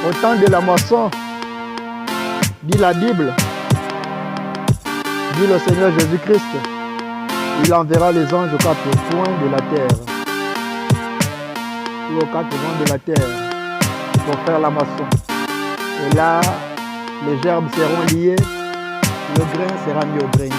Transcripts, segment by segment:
Au temps de la moisson, dit la Bible, dit le Seigneur Jésus-Christ, il enverra les anges aux quatre coins de la terre, ou aux quatre coins de la terre, pour faire la moisson. Et là, les gerbes seront liées, le grain sera mis au grenier.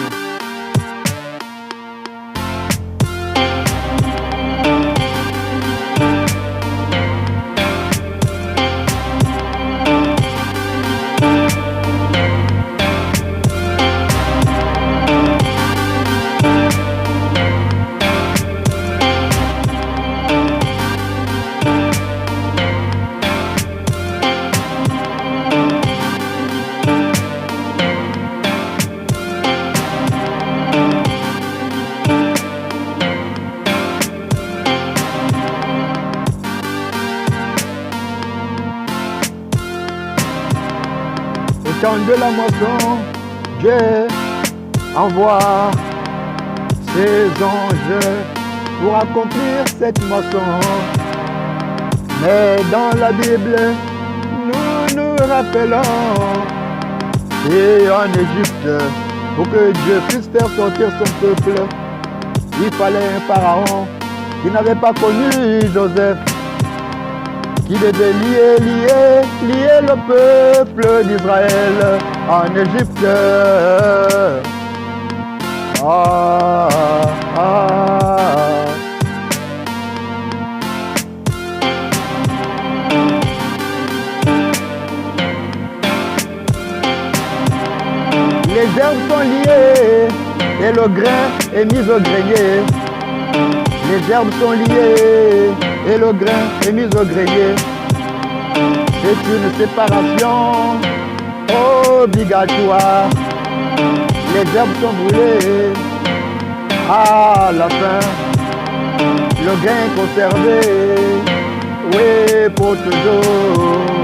Au temps de la moisson, Dieu envoie ses anges pour accomplir cette moisson. Mais dans la Bible, nous nous rappelons, et en Égypte, pour que Dieu puisse faire sortir son peuple, il fallait un pharaon qui n'avait pas connu Joseph, qui devait lier le peuple d'Israël en Égypte. Les herbes sont liées et le grain est mis au grenier. Les herbes sont liées et le grain est mis au grenier. C'est une séparation obligatoire. Les herbes sont brûlées. À la fin, le grain est conservé. Oui, pour toujours.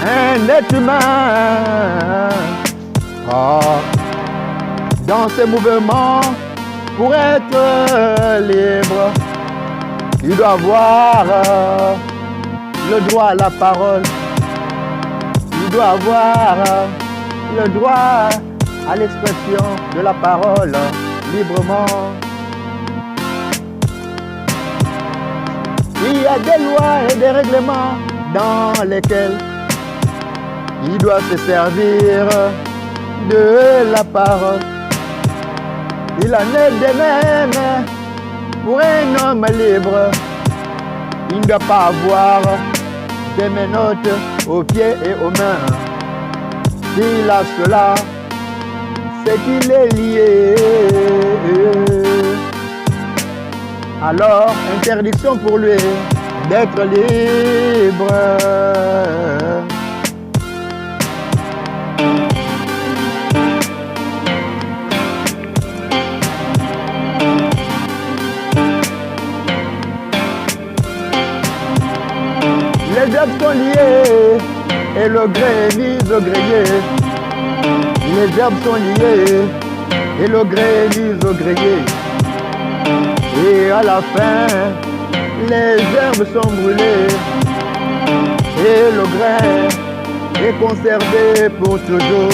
Un être humain dans ses mouvements, pour être libre, il doit avoir le droit à la parole. Il doit avoir le droit à l'expression de la parole librement. Il y a des lois et des règlements dans lesquels il doit se servir de la parole. Il en est de même pour un homme libre. Il ne doit pas avoir des menottes aux pieds et aux mains. S'il a cela, c'est qu'il est lié. Alors, interdiction pour lui d'être libre. Les herbes sont liées et le grain est mis au grenier. Les herbes sont liées et le grain est mis au grenier. Et à la fin, les herbes sont brûlées et le grain est conservé pour toujours.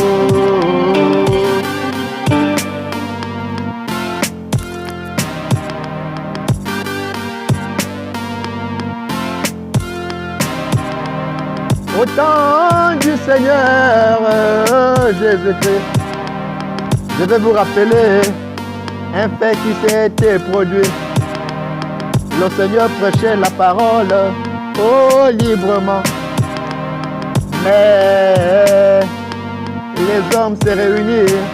Au temps du Seigneur Jésus-Christ, je vais vous rappeler un fait qui s'est été produit. Le Seigneur prêchait la parole librement. Mais les hommes se réunissent,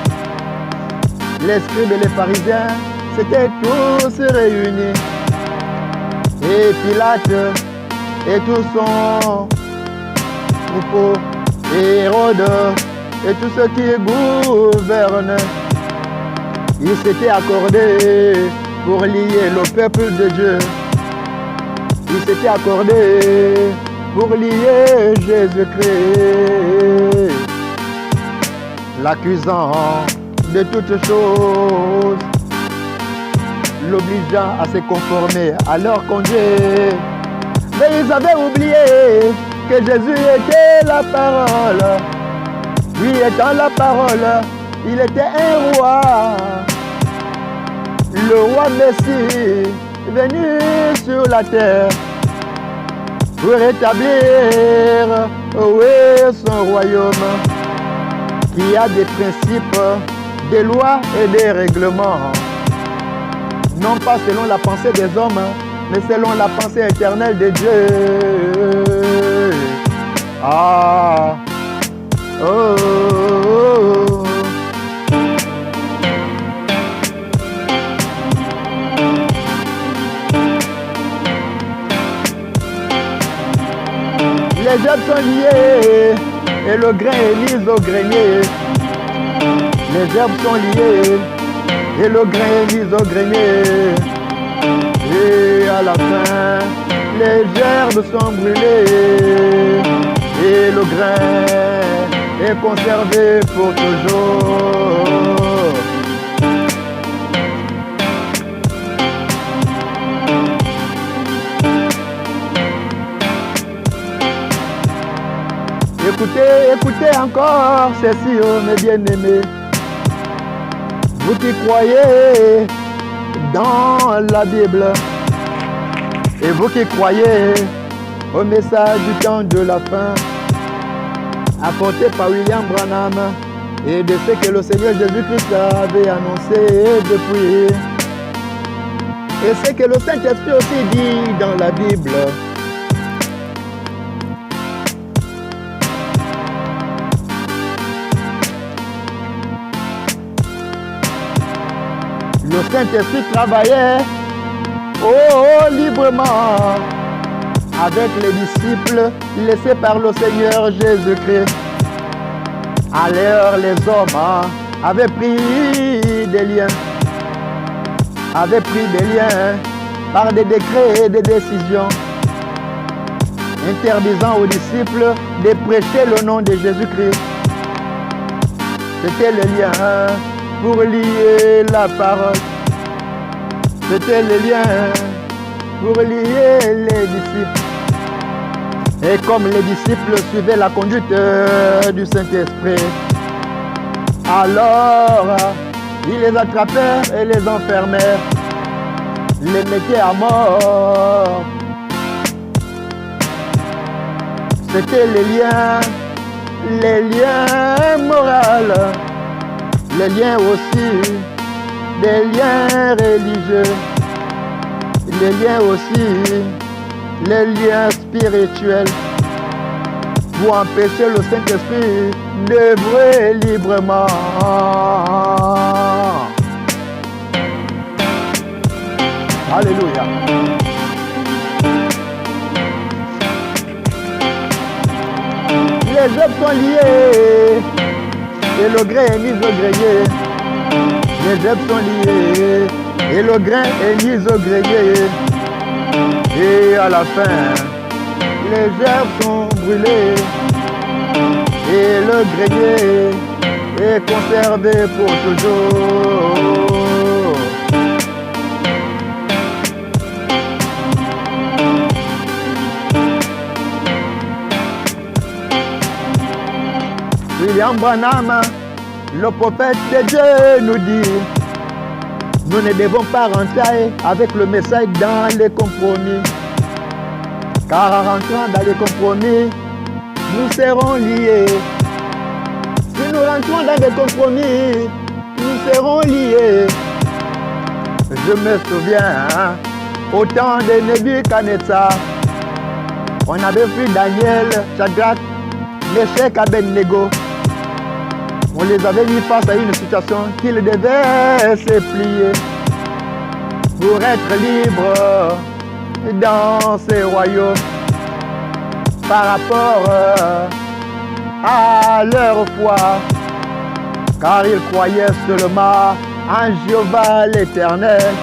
les scribes et les pharisiens s'étaient tous réunis. Et Pilate et tout son troupeau, et Hérode et tous ceux qui gouvernent, ils s'étaient accordés pour lier le peuple de Dieu. Ils s'étaient accordés pour lier Jésus-Christ, l'accusant de toutes choses, l'obligeant à se conformer à leur conduite. Mais ils avaient oublié que Jésus était la parole. Lui étant la parole, il était un roi. Le roi Messie venu sur la terre pour rétablir son royaume qui a des principes, des lois et des règlements. Non pas selon la pensée des hommes, mais selon la pensée éternelle de Dieu. Ah, oh, oh, oh. Les herbes sont liées et le grain est mis au grenier. Les herbes sont liées et le grain est mis au grenier. Et à la fin, les herbes sont brûlées et le grain est conservé pour toujours. Écoutez encore ceci, oh mes bien-aimés. Vous qui croyez dans la Bible et vous qui croyez au message du temps de la fin apporté par William Branham et de ce que le Seigneur Jésus-Christ avait annoncé depuis et ce que le Saint-Esprit aussi dit dans la Bible. Le Saint-Esprit travaillait librement avec les disciples laissés par le Seigneur Jésus-Christ. Alors les hommes avaient pris des liens, par des décrets et des décisions, interdisant aux disciples de prêcher le nom de Jésus-Christ. C'était le lien pour lier la parole. C'était le lien pour lier les disciples. Et comme les disciples suivaient la conduite du Saint-Esprit, alors ils les attrapèrent et les enfermèrent, les mettaient à mort. C'était les liens moraux, les liens aussi, des liens religieux, les liens aussi, les liens spirituels, pour empêcher le Saint-Esprit d'œuvrer librement. Alléluia. Les œuvres sont liées et le grain est mis au grenier. Les herbes sont liées et le grain est mis au grenier. Et à la fin, les herbes sont brûlées et le grenier est conservé pour toujours. William Branham, le prophète de Dieu, nous dit: nous ne devons pas rentrer avec le message dans les compromis, car en rentrant dans les compromis, nous serons liés. Si nous rentrons dans des compromis, nous serons liés. Je me souviens, au temps de Nebuchadnezzar, on avait pris Daniel, Shadrach, Meshach et Abednego. On les avait mis face à une situation qu'ils devaient se plier pour être libres dans ces royaumes par rapport à leur foi, car ils croyaient seulement en Jéhovah l'Éternel,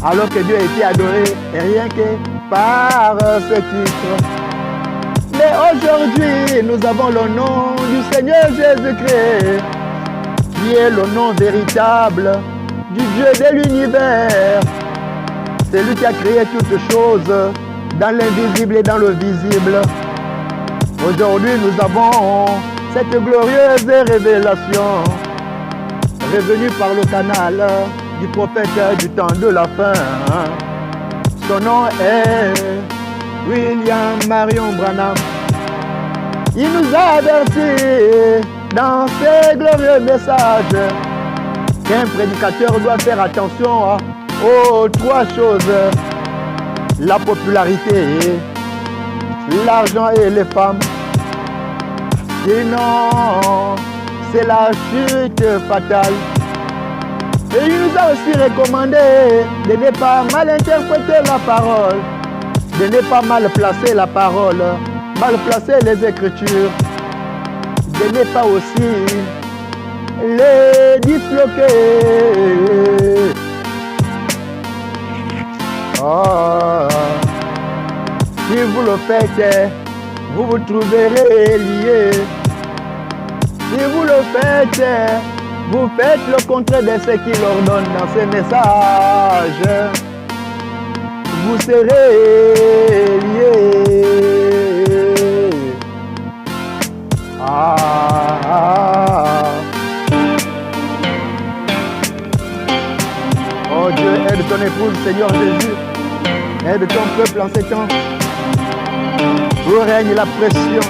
alors que Dieu était adoré rien que par ce titre. Mais aujourd'hui, nous avons le nom du Seigneur Jésus-Christ, qui est le nom véritable du Dieu de l'univers. C'est lui qui a créé toutes choses, dans l'invisible et dans le visible. Aujourd'hui, nous avons cette glorieuse révélation, revenue par le canal du prophète du temps de la fin. Son nom est William Marion Branham. Il nous a avertis dans ses glorieux messages qu'un prédicateur doit faire attention aux trois choses: la popularité, l'argent et les femmes. Sinon, c'est la chute fatale. Et il nous a aussi recommandé de ne pas mal interpréter la parole, de ne pas mal placer la parole, mal placer les Écritures, de ne pas aussi les disloquer. Oh, si vous le faites, vous vous trouverez liés. Si vous le faites, vous faites le contraire de ce qu'il ordonne dans ces messages. Vous serez liés. Oh Dieu, aide ton épouse, Seigneur Jésus. Aide ton peuple en ces temps où règne la pression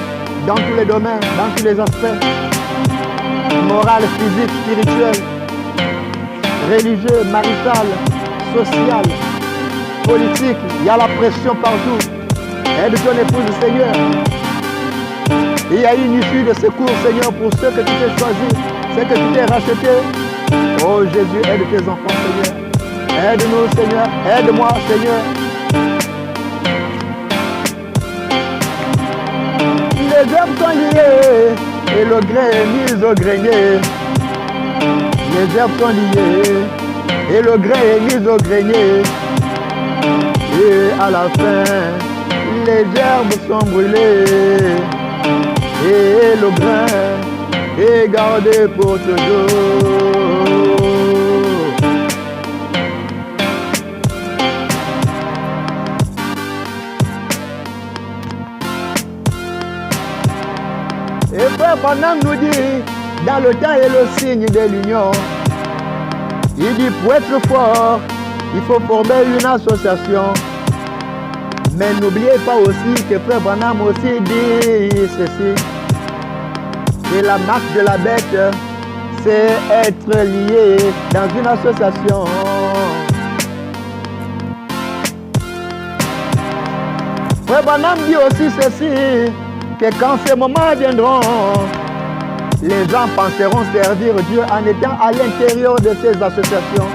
dans tous les domaines, dans tous les aspects. Moral, physique, spirituel, religieux, marital, social, politique. Il y a la pression partout. Aide ton épouse, Seigneur. Il y a une issue de secours, Seigneur, pour ceux que tu t'es choisis, ceux que tu t'es rachetés. Oh Jésus, aide tes enfants, Seigneur. Aide-nous, Seigneur. Aide-moi, Seigneur. Les herbes sont liées et le grain est mis au grenier. Les herbes sont liées et le grain est mis au grenier. Et à la fin, les herbes sont brûlées et le grain est gardé pour toujours. Et frère Branham nous dit, dans le temps et le signe de l'union, il dit pour être fort, il faut former une association. Mais n'oubliez pas aussi que frère Branham aussi dit ceci. Et la marque de la bête, c'est être lié dans une association. Frère Branham dit aussi ceci, que quand ces moments viendront, les gens penseront servir Dieu en étant à l'intérieur de ces associations.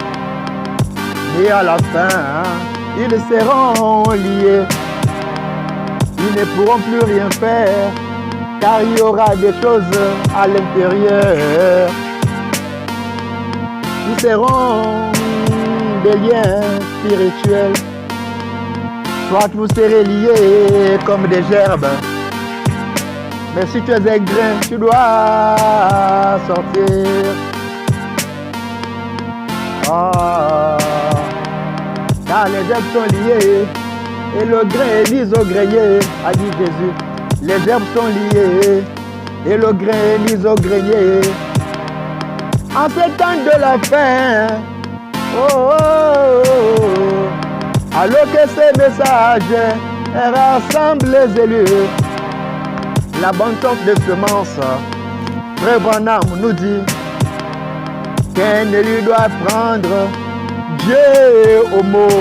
Et à la fin, ils seront liés. Ils ne pourront plus rien faire, car il y aura des choses à l'intérieur. Ils seront des liens spirituels. Soit vous serez liés comme des gerbes. Mais si tu es un grain, tu dois sortir. Car les herbes sont liées et le grain est mis au grenier, a dit Jésus. Les herbes sont liées et le grain est mis au grenier. En ce temps de la fin, alors que ces messages rassemblent les élus, la bonne sorte de semence, frère Branham nous dit qu'un élu doit prendre Dieu au mot.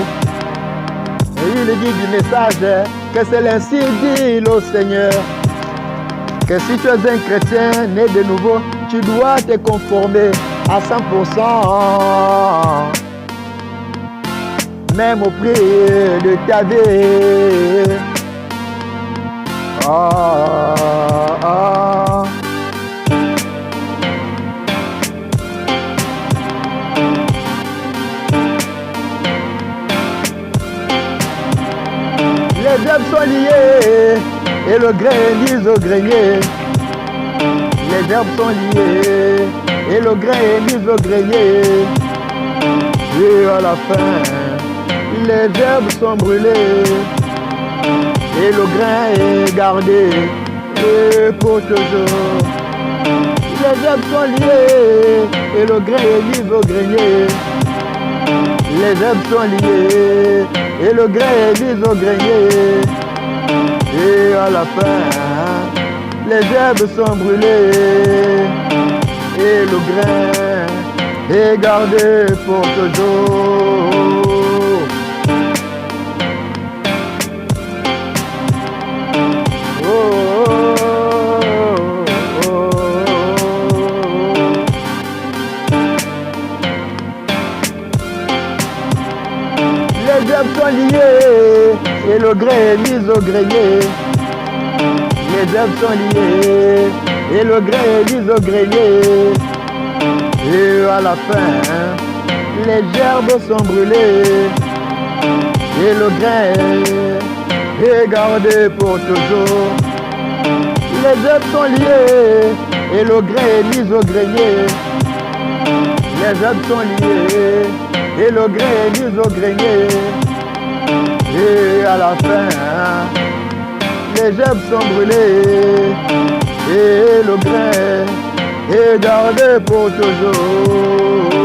Et il dit du message que c'est l'ainsi dit le Seigneur, que si tu es un chrétien né de nouveau, tu dois te conformer à 100%, même au prix de ta vie. Les herbes sont liées et le grain est mis au grenier. Les herbes sont liées et le grain est mis au grenier. Et à la fin, les herbes sont brûlées et le grain est gardé et pour toujours. Les herbes sont liées et le grain est mis au grenier. Les herbes sont liées et le grain est mis au grenier. Et à la fin, les herbes sont brûlées et le grain est gardé pour toujours. Oh, oh, oh, oh. Les herbes sont liées et le grain est mis au grenier. Les herbes sont liées et le grain est mis au grenier. Et à la fin, les herbes sont brûlées et le grain est gardé pour toujours. Les herbes sont liées et le grain est mis au grenier. Les herbes sont liées et le grain est mis au grenier. Et à la fin, les herbes sont brûlées et le grain est gardé pour toujours.